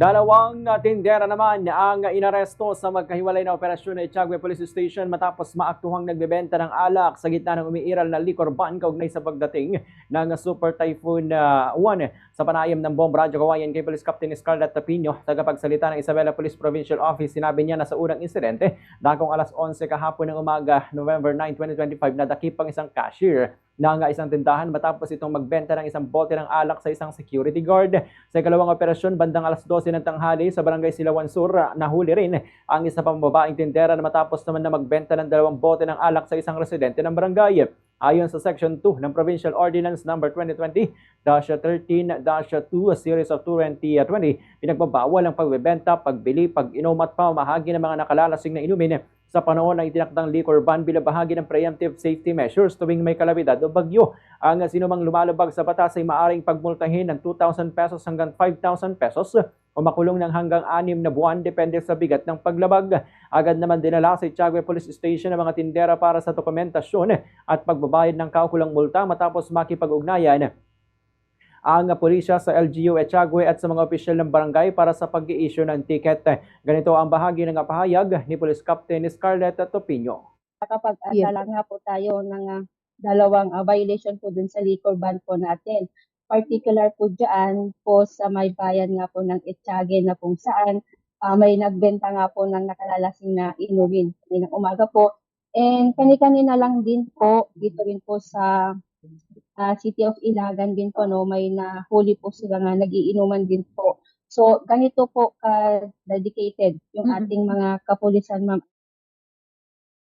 Dalawang tindera naman ang inaresto sa magkahiwalay na operasyon ng Etiagüe Police Station matapos maaktuhang nagbebenta ng alak sa gitna ng umiiral na liquor ban kaugnay sa pagdating ng Super Typhoon 1 sa panayam ng Bomb Radyo Kawayan kay Police Captain Scarlett Tapino. Tagapagsalita ng Isabela Police Provincial Office, sinabi niya na sa unang insidente, dakong alas 11 kahapon ng umaga, November 9, 2025, nadakip ang isang cashier ng isang tindahan matapos itong magbenta ng isang bote ng alak sa isang security guard. Sa ikalawang operasyon, bandang alas 12 ng tanghali sa barangay Silawan Sur, nahuli rin ang isa pang babaeng tindera na matapos naman na magbenta ng 2 bote ng alak sa isang residente ng barangay. Ayon sa Section 2 ng Provincial Ordinance No. 2020-13-2 Series of 2020, pinagbabawal ang pagbebenta, pagbili, pag-inom at pamamahagi ng mga nakalalasing na inumin sa panahon ng itinakdang liquor ban bilang bahagi ng preemptive safety measures tuwing may kalabidad o bagyo. Ang sinumang lumalabag sa batas ay maaring pagmultahin ng 2,000 pesos hanggang 5,000 pesos o makulong ng hanggang 6 na buwan depende sa bigat ng paglabag. Agad naman dinala sa Etiagüe Police Station ang mga tindera para sa dokumentasyon at pagbabayad ng kaukulang multa matapos makipag-ugnayan ang pulisya sa LGU Etiagüe at sa mga opisyal ng barangay para sa pag-i-issue ng ticket. Ganito ang bahagi ng pahayag ni Police Captain Scarlett Topino. Nakapag-asala nga po tayo ng dalawang violation po dun sa liquor ban po natin. Particular po dyan po sa may bayan nga po ng Etiagüe na kung saan may nagbenta nga po ng nakalalasing na inumin kaninang umaga po. And kani-kanina lang din po dito rin po sa City of Ilagan din po, no, may nahuli po sila nga nagiinuman din po. So ganito po dedicated yung ating mga kapulisan, ma'am.